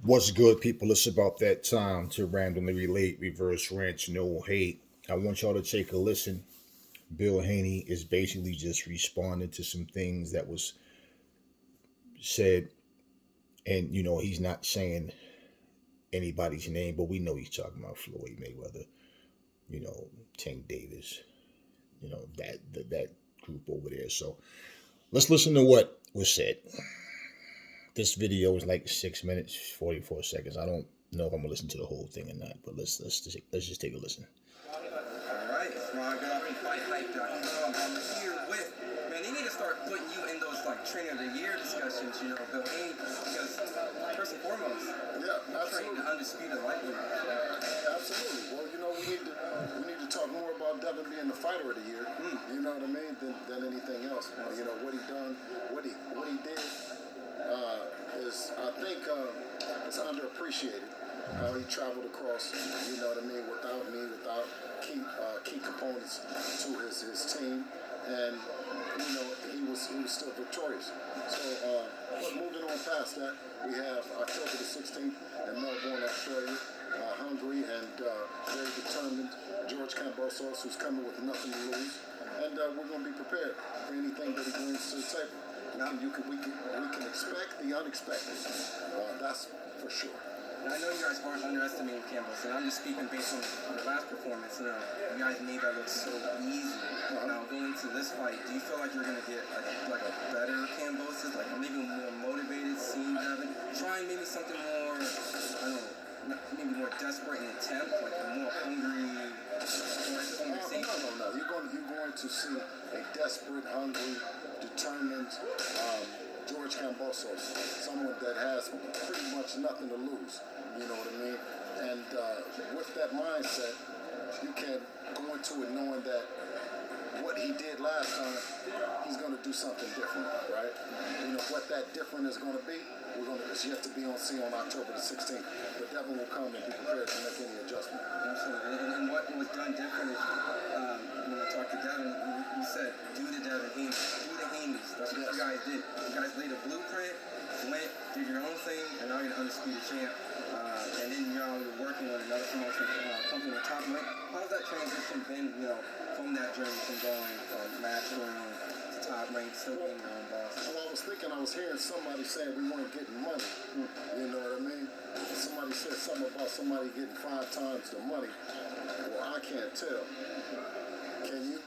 What's good, people? It's about that time to randomly relate, reverse ranch, no hate. I want y'all to take a listen. Bill Haney is basically just responding to some things that was said, and he's not saying anybody's name, but we know he's talking about Floyd Mayweather, you know, Tank Davis, that group over there. So let's listen to what was said. This video is like 6 minutes 44 seconds. I don't know if I'm gonna listen to the whole thing or not, but let's just take a listen. Alright, it's Ron Goff from FightHype.com. I'm here with, man, they need to start putting you in those like trainer of the year discussions, Bill Haney, because first and foremost, training the undisputed lightweight. Absolutely. Well, we need to talk more about Devin being the fighter of the year. You know what I mean? Than anything else. What he done, what he did is I think it's underappreciated. How he traveled across, without key components to his team, and he was still victorious. So, but moving on past that, we have October the 16th in Melbourne, Australia. Hungry and very determined George Kambosos, who's coming with nothing to lose, and we're going to be prepared for anything that he brings to the table. We can expect the unexpected. That's for sure. Now, I know you guys aren't underestimating Campbell's, and I'm just speaking based on the last performance. You guys made that look so easy. Now, going into this fight, do you feel like you're going to get like a better Cambosis, like maybe more motivated, seeing Devin, trying maybe something more, I don't know, maybe more desperate in attempt, like a more hungry, No. You're going to see a desperate, hungry, determined George Kambosos, someone that has pretty much nothing to lose. You know what I mean? And with that mindset, you can go into it knowing that what he did last time, he's going to do something different, right? What that different is going to be, it's yet to be seen on October the 16th. But Devin will come and be prepared to make any adjustment. Absolutely. And what was done different is when I talked to Devin, you said, do the Devin Haney, do the Haneys. That's what you guys did. You guys laid a blueprint, went, did your own thing, and now you're the undisputed champ. And then you're working on another promotion company on top rank. How's that transition been, from that journey from going from matchroom to top rank, still being your own boss? Well, I was hearing somebody saying we weren't getting money. You know what I mean? Somebody said something about somebody getting 5 times the money. Well, I can't tell. Can you?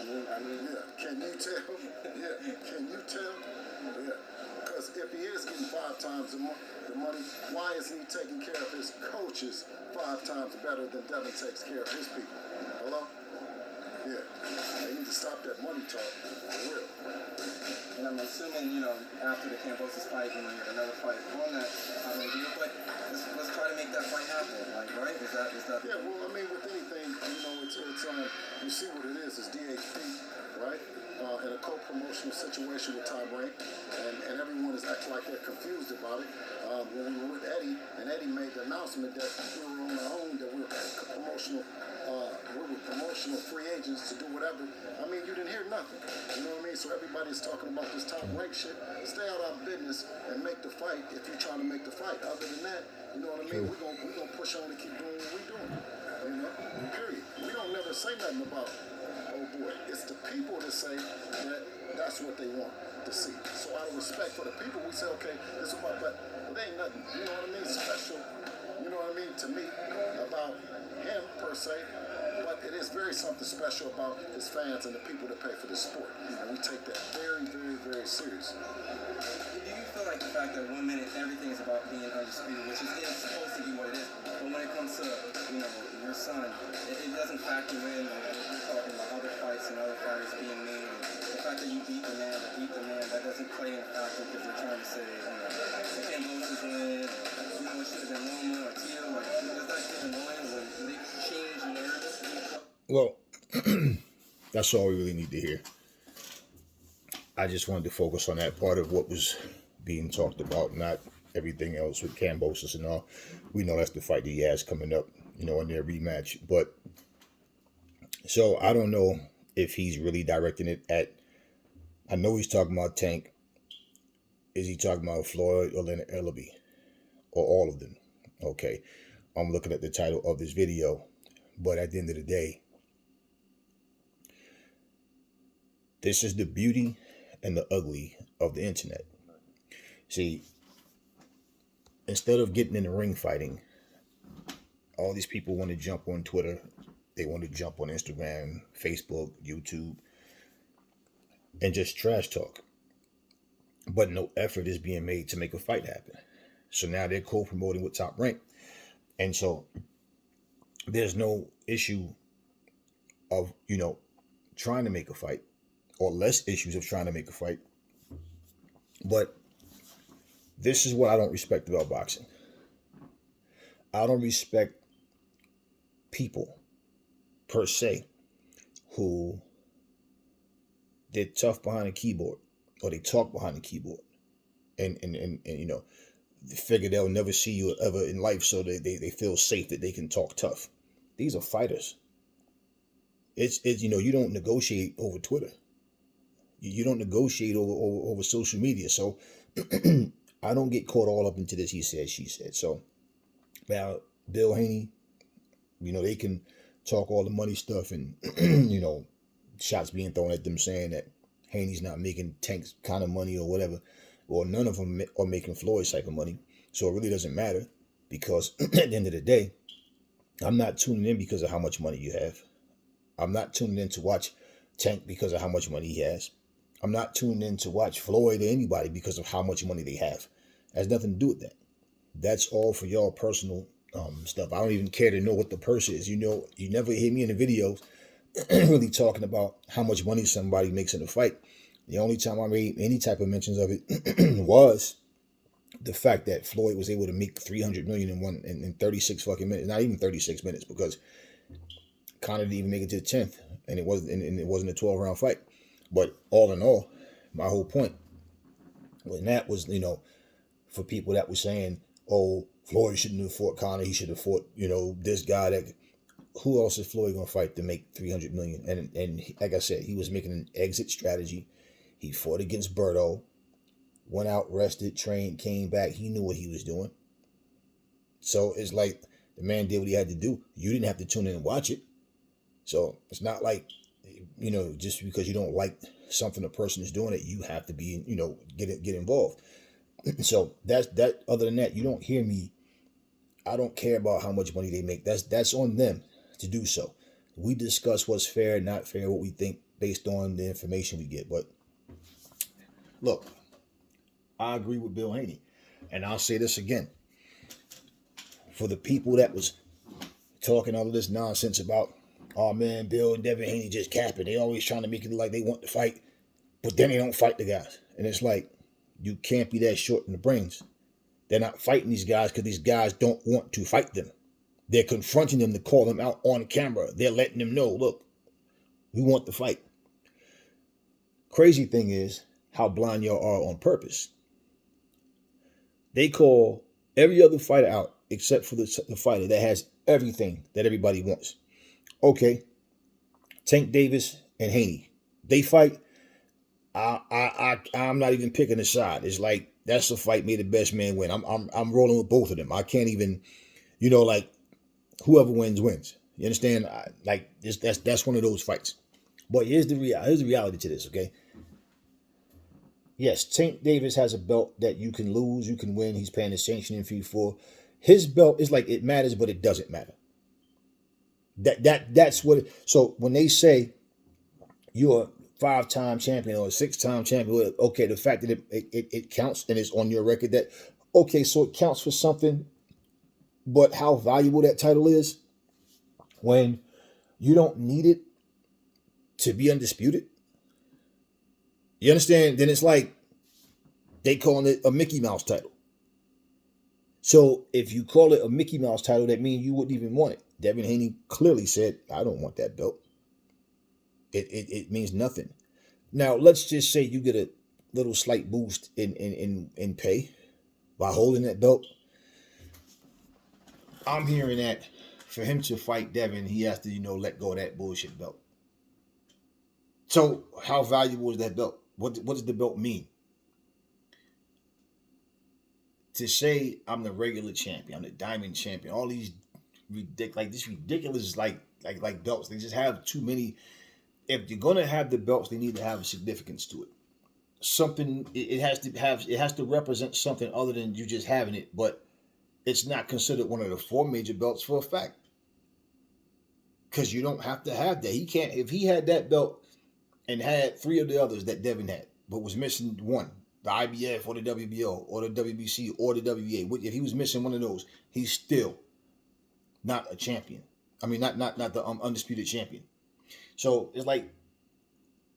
Yeah. Can you tell? Yeah. Can you tell? Yeah. Because if he is getting 5 times the money, why is he taking care of his coaches 5 times better than Devin takes care of his people? Hello? Yeah. They need to stop that money talk. For real. And I'm assuming, after the Kambosos fight, you get another fight on that deal. But let's try to make that fight happen. Like, right? Is that? Yeah. Well, I mean, with anything, it's you see what it is. It's DHP, right? In a co-promotional situation with Top Rank, and everyone is acting like they're confused about it. When we were with Eddie, and Eddie made the announcement that we were on our own, that we were promotional free agents to do whatever. I mean, you didn't hear nothing. You know what I mean? So everybody's talking about this Top Rank shit. Stay out of our business and make the fight if you're trying to make the fight. Other than that, you know what I mean? We're gonna push on to keep doing what we're doing. Period. We don't never say nothing about, oh boy. It's the people that say that that's what they want to see. So out of respect for the people, we say, okay, this is what, but there ain't nothing, you know what I mean, special, you know what I mean, to me about him per se. But it is very something special about his fans and the people that pay for this sport. And we take that very, very, very seriously. Do you feel like the fact that 1 minute everything is about being undisputed, which is supposed to be what it is, but when it comes to your son, it doesn't factor in. You're talking about other fights and other fighters being made. And the fact that you beat the man, that doesn't play in a factor because they're trying to say, the Kambosos win, it should have been Loma or Tio. Like, does that get annoying when they change narratives? Well, that's all we really need to hear. I just wanted to focus on that part of what was being talked about, not everything else with Kambosos and all. We know that's the fight that he has coming up, in their rematch. But so I don't know if he's really directing it at. I know he's talking about Tank. Is he talking about Floyd or Leonard Ellaby? or all of them. Okay, I'm looking at the title of this video, but at the end of the day, this is the beauty and the ugly of the internet. See, instead of getting in the ring fighting, all these people want to jump on Twitter, they want to jump on Instagram, Facebook, YouTube, and just trash talk. But no effort is being made to make a fight happen. So now they're co-promoting with Top Rank. And so there's no issue of, trying to make a fight, or less issues of trying to make a fight. But this is what I don't respect about boxing. I don't respect people per se who they're tough behind a keyboard, or they talk behind the keyboard, and they figure they'll never see you ever in life, so they feel safe that they can talk tough. These are fighters. It's you don't negotiate over Twitter. You don't negotiate over social media. So I don't get caught all up into this he said, she said. So now Bill Haney, they can talk all the money stuff, and shots being thrown at them saying that Haney's not making Tank's kind of money or whatever. Well, none of them are making Floyd's type of money. So it really doesn't matter, because at the end of the day, I'm not tuning in because of how much money you have. I'm not tuning in to watch Tank because of how much money he has. I'm not tuning in to watch Floyd or anybody because of how much money they have. It has nothing to do with that. That's all for y'all personal stuff. I don't even care to know what the purse is. You never hear me in the videos really talking about how much money somebody makes in a fight. The only time I made any type of mentions of it was the fact that Floyd was able to make $300 million in 36 fucking minutes. Not even 36 minutes, because Conor didn't even make it to the 10th, and it wasn't a 12-round fight. But all in all, my whole point was for people that were saying, oh, Floyd shouldn't have fought Conor, he should have fought this guy. That who else is Floyd gonna fight to make $300 million? And like I said, he was making an exit strategy. He fought against Berto, went out, rested, trained, came back. He knew what he was doing. So it's like the man did what he had to do. You didn't have to tune in and watch it. So it's not like, just because you don't like something a person is doing, it, you have to be, get involved. So that's that. Other than that, you don't hear me. I don't care about how much money they make. That's on them to do so. We discuss what's fair, not fair, what we think based on the information we get. But look, I agree with Bill Haney, and I'll say this again. For the people that was talking all of this nonsense about, oh man, Bill and Devin Haney just capping. They always trying to make it look like they want to fight, but then they don't fight the guys. And it's like, you can't be that short in the brains. They're not fighting these guys because these guys don't want to fight them. They're confronting them to call them out on camera. They're letting them know, look, we want the fight. Crazy thing is how blind y'all are on purpose. They call every other fighter out except for the fighter that has everything that everybody wants. Okay, Tank Davis and Haney, they fight. I'm not even picking a side. It's like, that's a fight, may the best man win. I'm rolling with both of them. I can't even, like, whoever wins wins. You understand? That's one of those fights. But here's the reality to this. Okay. Yes, Tank Davis has a belt that you can lose, you can win. He's paying the sanctioning fee for. His belt is like, it matters, but it doesn't matter. That's what it, so when they say you're a 5-time champion or a 6-time champion, okay, the fact that it counts and it's on your record, that okay, so it counts for something, but how valuable that title is when you don't need it to be undisputed. You understand? Then it's like they calling it a Mickey Mouse title. So if you call it a Mickey Mouse title, that means you wouldn't even want it. Devin Haney clearly said, I don't want that belt. It means nothing. Now, let's just say you get a little slight boost in pay by holding that belt. I'm hearing that for him to fight Devin, he has to, let go of that bullshit belt. So how valuable is that belt? What does the belt mean? to say I'm the regular champion, I'm the diamond champion, all these ridiculous like belts. They just have too many. If you're gonna have the belts, they need to have a significance to it. Something it has to represent something other than you just having it, but it's not considered one of the four major belts for a fact. Because you don't have to have that. He can't if he had that belt and had three of the others that Devin had, but was missing one, the IBF or the WBO or the WBC or the WBA. If he was missing one of those, he's still not a champion. I mean, not the undisputed champion. So it's like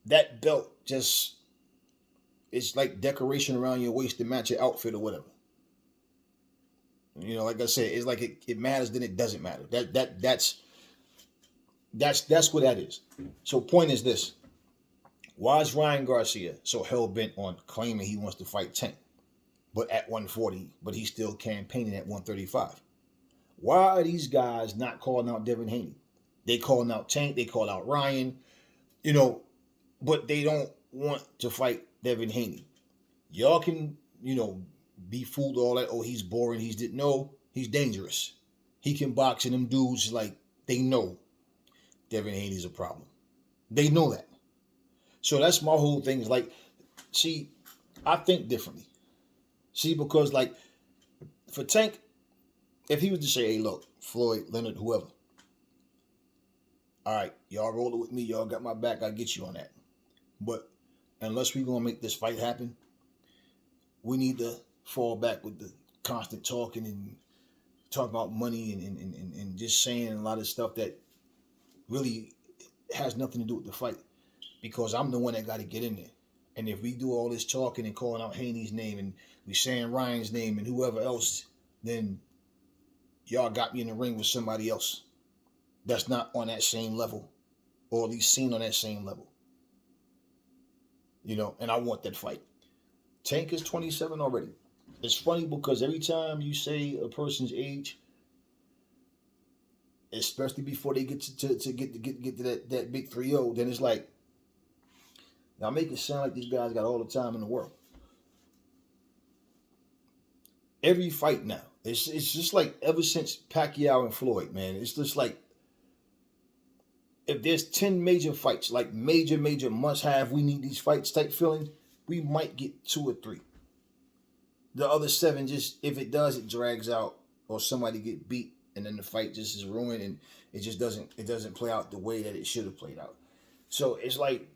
that belt just it's like decoration around your waist to match your outfit or whatever. You know, like I said, it's like it matters, then it doesn't matter. That's what that is. So point is this. Why is Ryan Garcia so hell-bent on claiming he wants to fight Tank, but at 140, but he's still campaigning at 135? Why are these guys not calling out Devin Haney? They calling out Tank, they call out Ryan, you know, but they don't want to fight Devin Haney. Y'all can, you know, be fooled all that, oh, he's boring, no, he's dangerous. He can box, and them dudes, like, they know Devin Haney's a problem. They know that. So that's my whole thing is like, see, I think differently. See, because like for Tank, if he was to say, hey, look, Floyd, Leonard, whoever, all right, y'all roll it with me, y'all got my back, I'll get you on that. But unless we're going to make this fight happen, we need to fall back with the constant talking and talking about money and just saying a lot of stuff that really has nothing to do with the fight. Because I'm the one that got to get in there. And if we do all this talking and calling out Haney's name and we saying Ryan's name and whoever else, then y'all got me in the ring with somebody else that's not on that same level, or at least seen on that same level. You know, and I want that fight. Tank is 27 already. It's funny because every time you say a person's age, especially before they get to that big 3-0, then it's like, now make it sound like these guys got all the time in the world. Every fight now, it's just like ever since Pacquiao and Floyd, man, it's just like if there's 10 major fights, like major must-have, we need these fights type feeling, we might get 2 or 3. The other 7, just if it does, it drags out, or somebody get beat, and then the fight just is ruined, and it just doesn't play out the way that it should have played out. So it's like,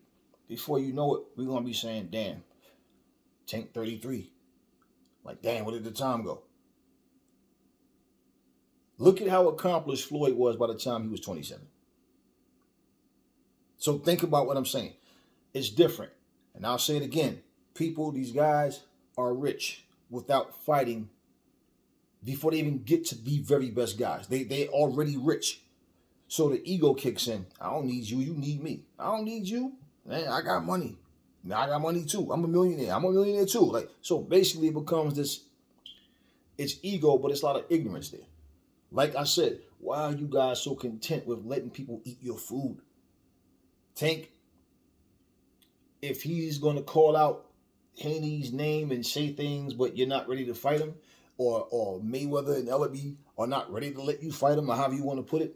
before you know it, we're going to be saying, damn, Tank 33. Like, damn, where did the time go? Look at how accomplished Floyd was by the time he was 27. So think about what I'm saying. It's different. And I'll say it again. People, these guys are rich without fighting before they even get to the very best guys. They already rich. So the ego kicks in. I don't need you. You need me. I don't need you. Man, I got money. Now I got money too. I'm a millionaire. I'm a millionaire too. Like, so basically it becomes this, it's ego, but it's a lot of ignorance there. Like I said, why are you guys so content with letting people eat your food? Tank, if he's going to call out Haney's name and say things, but you're not ready to fight him, or Mayweather and Ellaby are not ready to let you fight him, or however you want to put it,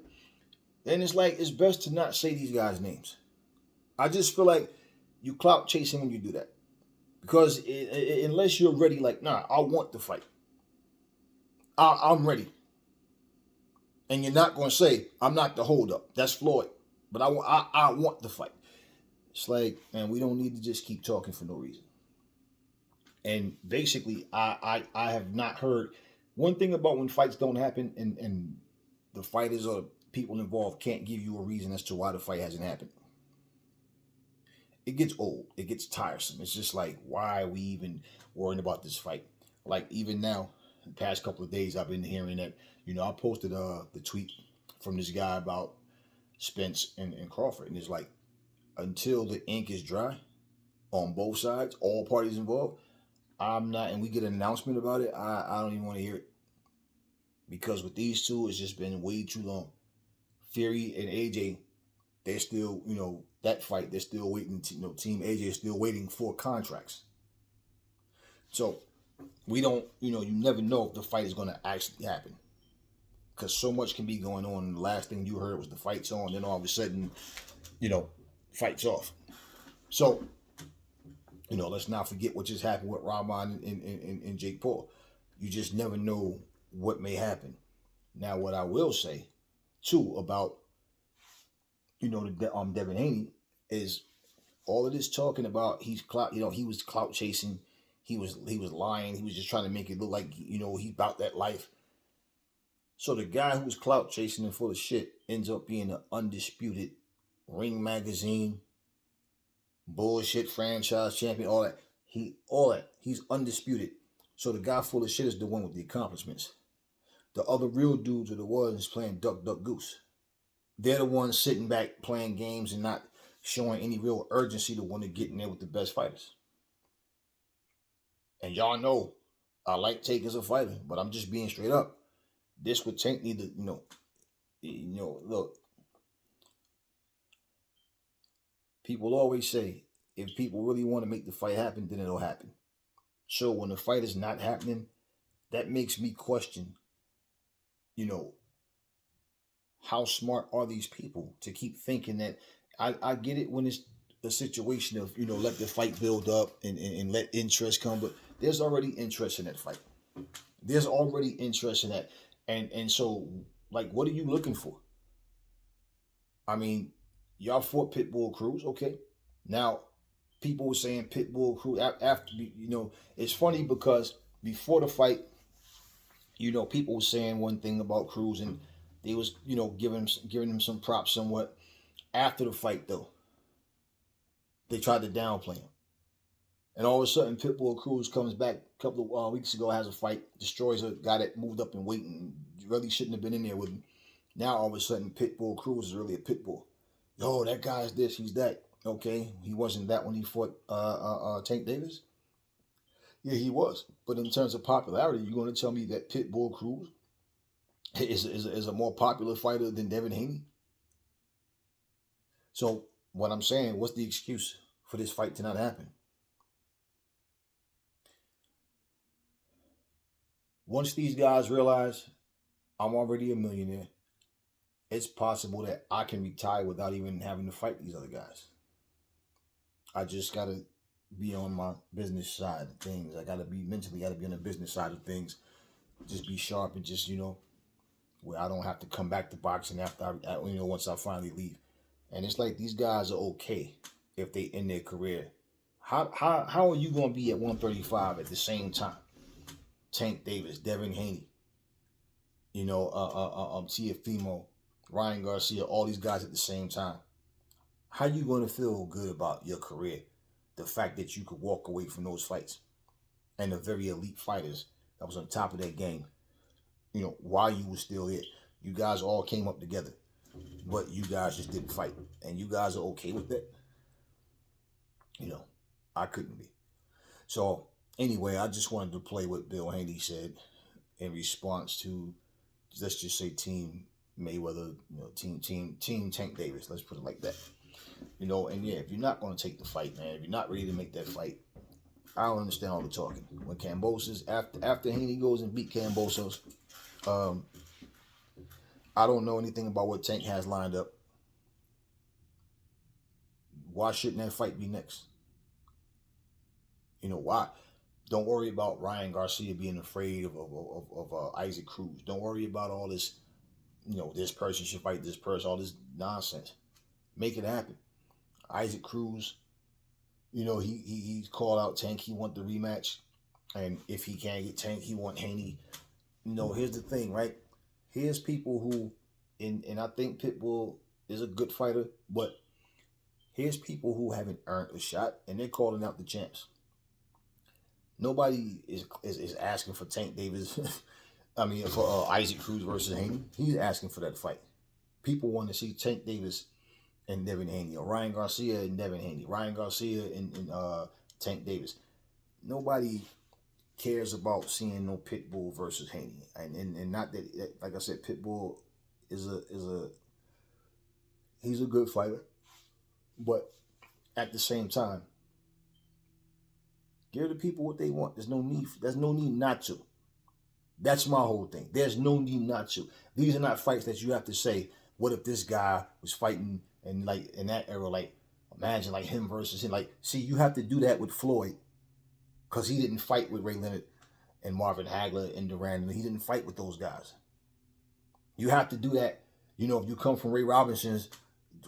then it's like, it's best to not say these guys' names. I just feel like you clout chasing when you do that. Because unless you're ready, like, nah, I want to fight. I'm ready. And you're not going to say, I'm not the holdup. That's Floyd. But I want to fight. It's like, man, we don't need to just keep talking for no reason. And basically, I have not heard one thing about when fights don't happen and the fighters or people involved can't give you a reason as to why the fight hasn't happened. It gets old. It gets tiresome. It's just like, why are we even worrying about this fight? Like, even now, the past couple of days, I've been hearing that, you know, I posted the tweet from this guy about Spence and Crawford. And it's like, until the ink is dry on both sides, all parties involved, I'm not, and we get an announcement about it, I don't even want to hear it. Because with these two, it's just been way too long. Fury and AJ, they're still, you know, that fight, they're still waiting. Team AJ is still waiting for contracts. So we don't, you never know if the fight is going to actually happen because so much can be going on. And the last thing you heard was the fight's on, then all of a sudden, you know, fight's off. So, let's not forget what just happened with Rahman and Jake Paul. You just never know what may happen. Now, what I will say too about Devin Haney is all of this talking about he's clout. He was clout chasing. He was lying. He was just trying to make it look like he's about that life. So the guy who was clout chasing and full of shit ends up being an undisputed Ring Magazine bullshit franchise champion. All that. He's undisputed. So the guy full of shit is the one with the accomplishments. The other real dudes are the ones playing duck, duck, goose. They're the ones sitting back playing games and not showing any real urgency to want to get in there with the best fighters. And y'all know I like Tank as a fighter, but I'm just being straight up. This would Tank need to, look. People always say if people really want to make the fight happen, then it'll happen. So when the fight is not happening, that makes me question, how smart are these people to keep thinking that I get it when it's a situation of, let the fight build up and let interest come, but there's already interest in that fight. There's already interest in that. And so, like, what are you looking for? I mean, y'all fought Pitbull Cruz, okay. Now, people were saying Pitbull Cruz after, it's funny because before the fight, people were saying one thing about Cruz and they was, giving him some props somewhat. After the fight, though, they tried to downplay him. And all of a sudden, Pitbull Cruz comes back a couple of weeks ago, has a fight, destroys a guy that moved up in weight and really shouldn't have been in there with him. Now, all of a sudden, Pitbull Cruz is really a pitbull. Yo, that guy's this, he's that. Okay, he wasn't that when he fought Tank Davis? Yeah, he was. But in terms of popularity, you're going to tell me that Pitbull Cruz is a more popular fighter than Devin Haney? So, what I'm saying, what's the excuse for this fight to not happen? Once these guys realize I'm already a millionaire, it's possible that I can retire without even having to fight these other guys. I just got to be on my business side of things. I got to be mentally, got to be on the business side of things. Just be sharp and just, where I don't have to come back to boxing after once I finally leave. And it's like these guys are okay if they end their career. How are you going to be at 135 at the same time? Tank Davis, Devin Haney, Tiafimo, Ryan Garcia, all these guys at the same time. How you going to feel good about your career? The fact that you could walk away from those fights and the very elite fighters that was on top of that game, while you were still here. You guys all came up together, but you guys just didn't fight. And you guys are okay with that? I couldn't be. So, anyway, I just wanted to play what Bill Haney said in response to, let's just say, Team Mayweather, Team Tank Davis. Let's put it like that. And yeah, if you're not going to take the fight, man, if you're not ready to make that fight, I don't understand all the talking. When Kambosos, after Haney goes and beat Kambosos, I don't know anything about what Tank has lined up. Why shouldn't that fight be next? Why? Don't worry about Ryan Garcia being afraid of Isaac Cruz. Don't worry about all this, this person should fight this person, all this nonsense. Make it happen. Isaac Cruz, he's called out Tank. He want the rematch. And if he can't get Tank, he want Haney. Here's the thing, right? Here's people who, and I think Pitbull is a good fighter, but here's people who haven't earned a shot, and they're calling out the champs. Nobody is asking for Tank Davis. For Isaac Cruz versus Haney. He's asking for that fight. People want to see Tank Davis and Devin Haney, or Ryan Garcia and Devin Haney, Ryan Garcia and Tank Davis. Nobody cares about seeing no Pitbull versus Haney, and not that, like I said, Pitbull is he's a good fighter, but at the same time, Give the people what they want. There's no need not to. That's my whole thing. There's no need not to. These are not fights that you have to say, what if this guy was fighting and like in that era, like imagine like him versus him. Like, see, you have to do that with Floyd because he didn't fight with Ray Leonard and Marvin Hagler and Duran. And he didn't fight with those guys. You have to do that. You know, if you come from Ray Robinson's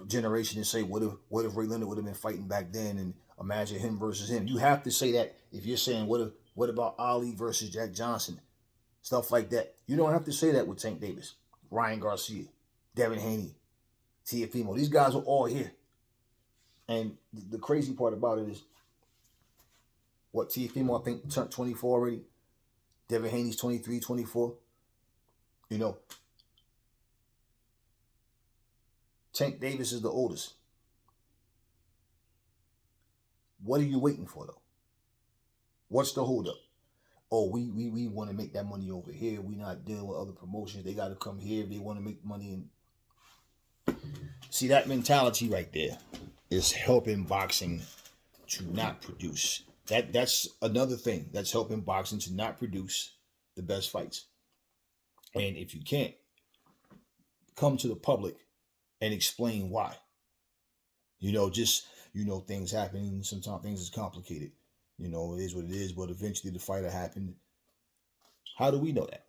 generation and say, what if Ray Leonard would have been fighting back then and imagine him versus him. You have to say that if you're saying, what about Ali versus Jack Johnson? Stuff like that. You don't have to say that with Tank Davis, Ryan Garcia, Devin Haney, Teofimo. These guys are all here. And the crazy part about it is, what, Teofimo, I think, turned 24 already. Devin Haney's 23, 24. You know, Tank Davis is the oldest. What are you waiting for, though? What's the holdup? Oh, we want to make that money over here. We're not dealing with other promotions. They got to come here if they want to make money. And see, that mentality right there is helping boxing to not produce. That's another thing that's helping boxing to not produce the best fights. And if you can't come to the public and explain why, things happen. Sometimes things is complicated. It is what it is, but eventually the fighter happened. How do we know that?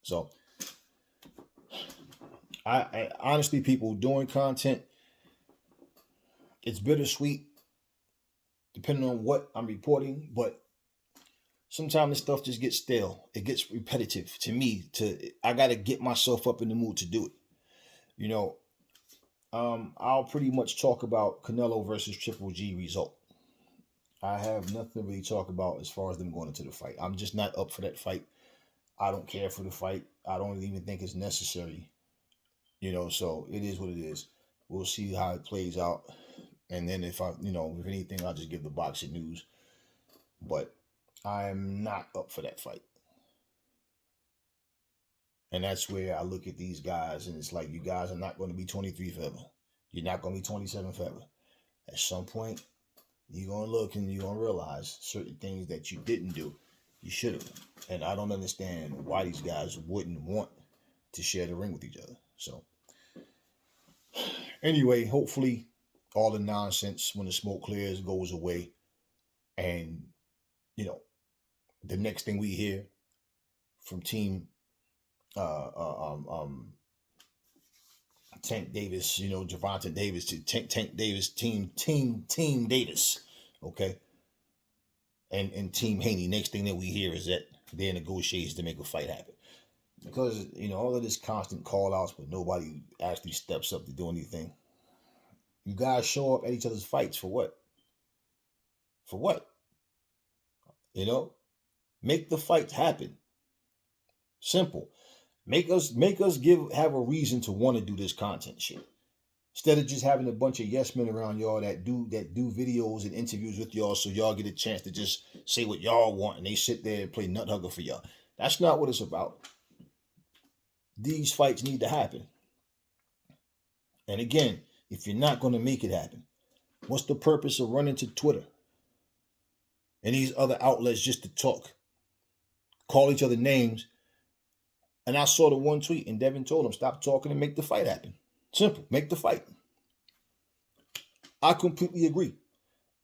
So, I honestly, people doing content, it's bittersweet, depending on what I'm reporting, but sometimes this stuff just gets stale. It gets repetitive to me. I got to get myself up in the mood to do it. I'll pretty much talk about Canelo versus Triple G result. I have nothing to really talk about as far as them going into the fight. I'm just not up for that fight. I don't care for the fight. I don't even think it's necessary. So it is what it is. We'll see how it plays out. And then if anything, I'll just give the boxing news. But I'm not up for that fight. And that's where I look at these guys and it's like, you guys are not going to be 23 forever. You're not going to be 27 forever. At some point, you're going to look and you're going to realize certain things that you didn't do, you should have. And I don't understand why these guys wouldn't want to share the ring with each other. So, anyway, hopefully all the nonsense, when the smoke clears, goes away. And, the next thing we hear from Team Tank Davis, Gervonta Davis to Tank Davis, Team Davis, okay? And Team Haney. Next thing that we hear is that they're negotiating to make a fight happen. Because, all of this constant call-outs, but nobody actually steps up to do anything. You guys show up at each other's fights for what? For what? Make the fight happen. Simple. Make us have a reason to want to do this content shit. Instead of just having a bunch of yes men around y'all that do videos and interviews with y'all so y'all get a chance to just say what y'all want and they sit there and play nut hugger for y'all. That's not what it's about. These fights need to happen. And again, if you're not going to make it happen, what's the purpose of running to Twitter and these other outlets just to talk, call each other names? And I saw the one tweet and Devin told him, stop talking and make the fight happen. Simple. Make the fight. I completely agree.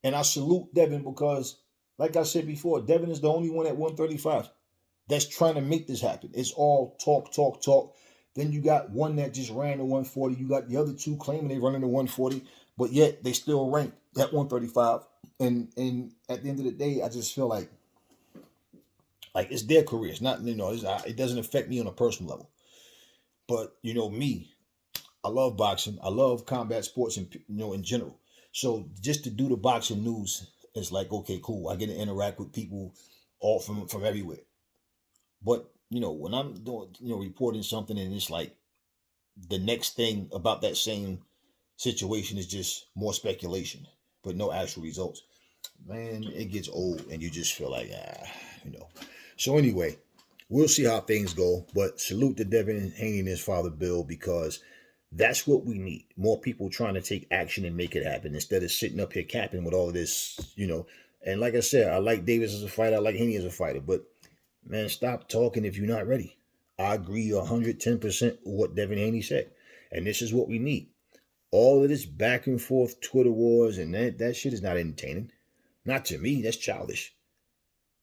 And I salute Devin because, like I said before, Devin is the only one at 135 that's trying to make this happen. It's all talk. Then you got one that just ran to 140. You got the other two claiming they running to 140, but yet they still rank at 135. And at the end of the day, I just feel like it's their career. It's not, it doesn't affect me on a personal level. But, me, I love boxing. I love combat sports in general. So just to do the boxing news, it's like, okay, cool. I get to interact with people all from everywhere. But, when I'm doing, reporting something and it's like the next thing about that same situation is just more speculation, but no actual results, man, it gets old and you just feel like, So anyway, we'll see how things go. But salute to Devin Haney and his father, Bill, because that's what we need. More people trying to take action and make it happen instead of sitting up here capping with all of this, And like I said, I like Davis as a fighter. I like Haney as a fighter. But man, stop talking if you're not ready. I agree 110% with what Devin Haney said. And this is what we need. All of this back and forth Twitter wars and that shit is not entertaining. Not to me. That's childish.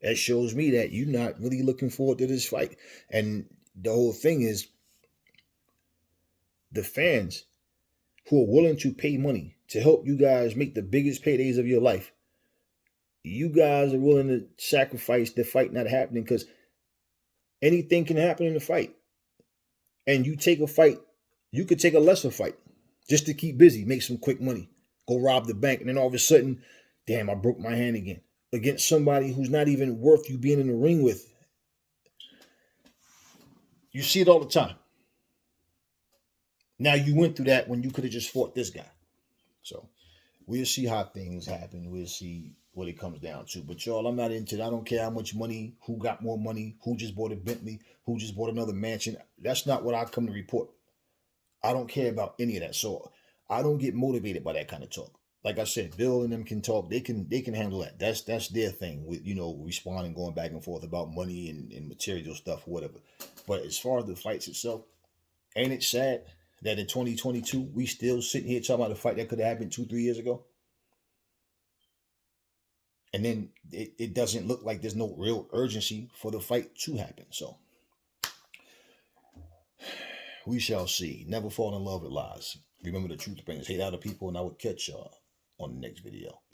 That shows me that you're not really looking forward to this fight. And the whole thing is the fans who are willing to pay money to help you guys make the biggest paydays of your life. You guys are willing to sacrifice the fight not happening because anything can happen in the fight. And you take a fight, you could take a lesser fight just to keep busy, make some quick money, go rob the bank, and then all of a sudden, damn, I broke my hand again against somebody who's not even worth you being in the ring with. You see it all the time. Now you went through that when you could have just fought this guy. So we'll see how things happen. We'll see what it comes down to. But y'all, I'm not into it. I don't care how much money, who got more money, who just bought a Bentley, who just bought another mansion. That's not what I come to report. I don't care about any of that. So I don't get motivated by that kind of talk. Like I said, Bill and them can talk. They can handle that. That's their thing with, responding, going back and forth about money and material stuff or whatever. But as far as the fights itself, ain't it sad that in 2022 we still sitting here talking about a fight that could have happened 2-3 years ago? And then it doesn't look like there's no real urgency for the fight to happen. So we shall see. Never fall in love with lies. Remember, the truth brings hate out of people, and I will catch y'all on the next video.